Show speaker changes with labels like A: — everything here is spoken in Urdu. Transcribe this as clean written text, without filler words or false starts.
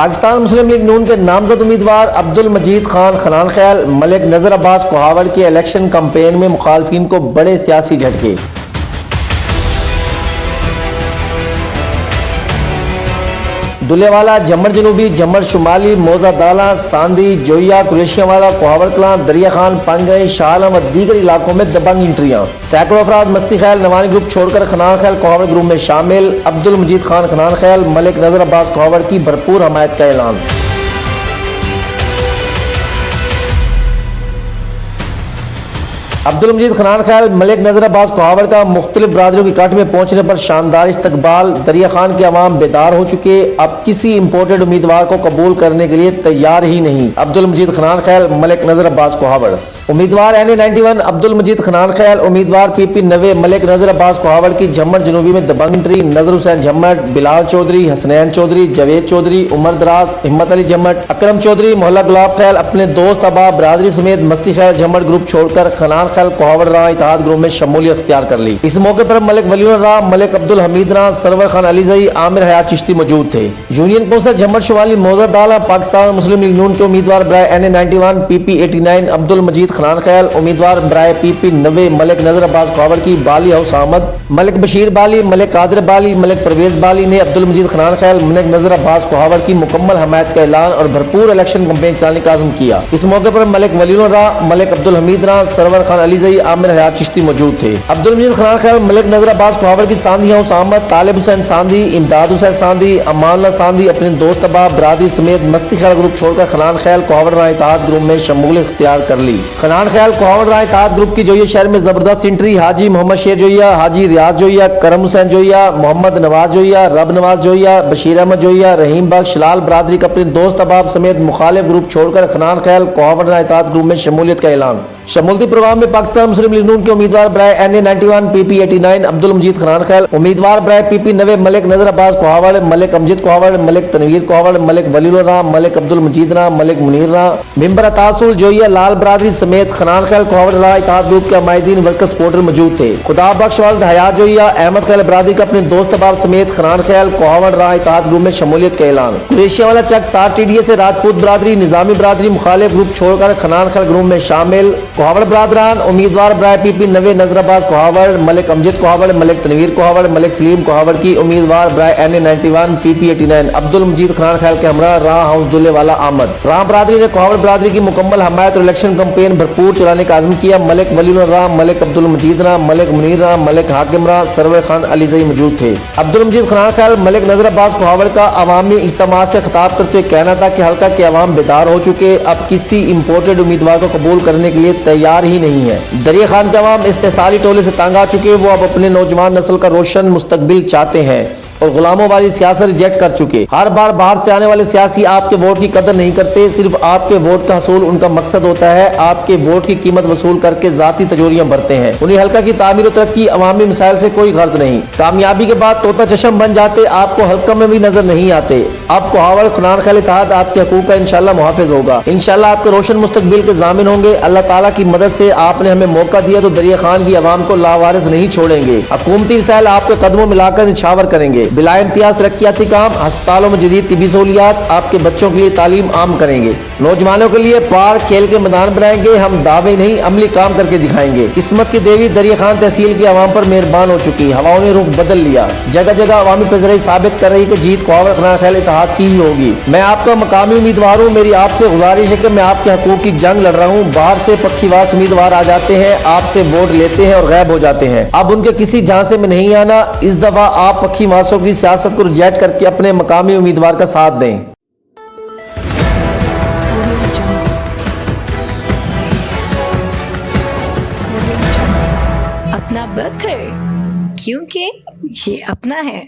A: پاکستان مسلم لیگ نون کے نامزد امیدوار عبد المجید خان خنان خیل ملک نذر عباس کوہاوڑ کے الیکشن کمپین میں مخالفین کو بڑے سیاسی جھٹکے۔ دلے والا، جمر جنوبی، جمر شمالی، موزہ دالہ، ساندھی، جوئیہ، قریشیاں والا، کوہاوڑ کلاں، دریا خان، پنگئی، شاہ عالم و دیگر علاقوں میں دبنگ انٹریاں۔ سینکڑوں افراد مستی خیل نوانی گروپ چھوڑ کر خنان خیل کوہاوڑ گروپ میں شامل۔ عبد المجید خان خنان خیل ملک نذر عباس کوہاوڑ کی بھرپور حمایت کا اعلان۔ عبد المجید خنان خیل ملک نذر عباس کوہاوڑ کا مختلف برادریوں کی کٹ میں پہنچنے پر شاندار استقبال۔ دریا خان کے عوام بیدار ہو چکے، اب کسی امپورٹڈ امیدوار کو قبول کرنے کے لیے تیار ہی نہیں۔ عبد المجید خنان خیل ملک نذر عباس کوہاوڑ۔ امیدوار NA91 عبد المجید خنان خیل، امیدوار PP90 ملک نذر عباس کوہاوڑ کی جھمر جنوبی میں دبنگ انٹری۔ نذر حسین جھمٹ، بلال چودھری، حسنین چودھری، جاوید چودھری، عمر دراز، ہمت علی جھمٹ، اکرم چودھری، محلہ گلاب خیل اپنے دوست احباب برادری سمیت مستی خیل جھمٹ گروپ چھوڑ کر خنان خیل کوہاوڑ راہ اتحاد گروپ میں شمولیت اختیار کر لی۔ اس موقع پر ملک ولی اللہ راہ، ملک عبدالحمید راہ، سرور خان علی زئی، عامر حیات چشتی موجود تھے۔ یونین کونسل جھمٹ شمالی موزہ دالہ پاکستان مسلم لیگ نون کے امیدوار برائے NA91 PP89 عبد المجید خنان خیل، امیدوار برائے PP90 ملک نذر عباس کوہاوڑ کی بالی ہاؤس احمد، ملک بشیر بالی، ملک قادر بالی، ملک پرویز بالی نے عبد المجید خنان خیل ملک نذر عباس کوہاوڑ کی مکمل حمایت کا اعلان اور بھرپور الیکشن کمپین چلانے کا عزم کیا۔ اس موقع پر ملک ولی اللہ راہ، ملک عبدالحمید راہ، سرور خان علی زئی، عامر حیات چشتی موجود تھے۔ عبد المجید خنان خیل ملک نذر عباس کوہاوڑ کی ساندھی ہاؤس احمد، طالب حسین ساندھی، امداد حسین ساندھی، امان اللہ ساندھی اپنے دوست احباب برادری سمیت مستی خیل گروپ چھوڑ کر خنان خیل کوہاوڑ راہ اتحاد گروپ میں شمولیت اختیار کر لی۔ خنان خیل کوہاوڑ راہ اتحاد گروپ کی جوئیہ شہر میں زبردست انٹری۔ حاجی محمد شیر جوئیہ، حاجی ریاض جوئیہ، کرم حسین جوئیہ، محمد نواز جوئیہ، رب نواز جوئیہ، بشیر احمد جوئیہ، رحیم بخش لال برادری کا اپنے دوست احباب سمیت مخالف گروپ چھوڑ کر خنان خیل کوہاوڑ راہ اتحاد گروپ میں شمولیت کا اعلان۔ شمولتی پروگرام میں پاکستان مسلم لیگ نون کے امیدوار برائے NA91 PP89 عبد المجید خنان خیل، امیدوار برائے PP90 ملک نذر عباس کوہاوڑ، ملک امجد کوہاوڑ، ملک تنویر کوہاوڑ، ملک ولی اللہ راہ، ملک عبد المجید راہ، ملک منیر راہ، ممبر عطاسل جوئیہ لال برادری سمیت خنان خیل کوہاوڑ راہ اتحاد گروپ کے حمایتین ورکر سپورٹر موجود تھے۔ خدا بخش والد حیات جوئیہ، احمد خیل برادری کا اپنے دوست احباب سمیت خنان خیل کوہاوڑ راہ اتحاد گروپ میں شمولیت کا اعلان۔ قریشیاں والا چک 60 TDA سے راجپوت برادری نظامی برادری مخالف گروپ چھوڑ کر خنان خیل گروپ میں شامل۔ کوہاوڑ برادران، امیدوار برائے PP90 نذر عباس کوہاوڑ، ملک امجد کوہاوڑ، ملک تنویر کوہاوڑ، ملک سلیم کوہاوڑ کی، امیدوار برائے NA91 PP89 عبد المجید خنان خیل کے ہمراہ راہ ہاؤس دلے والا احمد۔ راہ برادری نے کوہاوڑ برادری کی مکمل حمایت اور الیکشن کمپین بھرپور چلانے کا عزم کیا۔ ملک ولی اللہ راہ، ملک عبدالمجید راہ، ملک منیر راہ، ملک حاکم راہ، سرور خان علی زئی موجود تھے۔ عبد المجید خنان خیل ملک نذر عباس کوہاوڑ کا عوامی اجتماع سے خطاب کرتے ہوئے کہنا تھا کہ حلقہ کے عوام بیدار ہو چکے، اب کسی امپورٹڈ امیدوار کو قبول کرنے کے لیے تیار ہی نہیں ہے۔ دریا خان کے عوام استحصالی ٹولے سے تنگ آ چکے، وہ اب اپنے نوجوان نسل کا روشن مستقبل چاہتے ہیں اور غلاموں والی سیاست ریجیکٹ کر چکے۔ ہر بار باہر سے آنے والے سیاسی آپ کے ووٹ کی قدر نہیں کرتے، صرف آپ کے ووٹ کا حصول ان کا مقصد ہوتا ہے، آپ کے ووٹ کی قیمت وصول کر کے ذاتی تجوریاں بھرتے ہیں۔ انہیں حلقہ کی تعمیر و ترقی عوامی مسائل سے کوئی غرض نہیں، کامیابی کے بعد طوطا چشم بن جاتے، آپ کو حلقہ میں بھی نظر نہیں آتے۔ اب کوہاوڑ خنان خیل اتحاد آپ کے حقوق کا انشاءاللہ محافظ ہوگا، انشاءاللہ آپ کے روشن مستقبل کے ضامن ہوں گے۔ اللہ تعالیٰ کی مدد سے آپ نے ہمیں موقع دیا تو دریا خان کی عوام کو لاوارث نہیں چھوڑیں گے، حکومتی وسائل آپ کے قدموں میں لا کر نچھاور کریں گے، بلا امتیاز ترقیاتی کام، ہسپتالوں میں جدید طبی سہولیات، آپ کے بچوں کے لیے تعلیم عام کریں گے، نوجوانوں کے لیے پارک کھیل کے میدان بنائیں گے، ہم دعوے نہیں عملی کام کر کے دکھائیں گے۔ قسمت کی دیوی دریا خان تحصیل کے عوام پر مہربان ہو چکی، ہواؤں نے رخ بدل لیا، جگہ جگہ عوامی پذیرائی ثابت کر رہی کہ جیت کوہاوڑ خنان خیل اتحاد کی ہی ہوگی۔ میں آپ کا مقامی امیدوار ہوں، میری آپ سے گزارش ہے کہ میں آپ کے حقوق کی جنگ لڑ رہا ہوں۔ باہر سے پکھی واس امیدوار آ جاتے ہیں، آپ سے ووٹ لیتے ہیں اور غائب ہو جاتے ہیں، اب ان کے کسی جھانسے میں نہیں آنا۔ اس دفعہ آپ پکھی واسوں کی سیاست کو ریجیکٹ کر کے اپنے مقامی امیدوار کا ساتھ دیں۔
B: اپنا بکر کیونکہ یہ اپنا ہے۔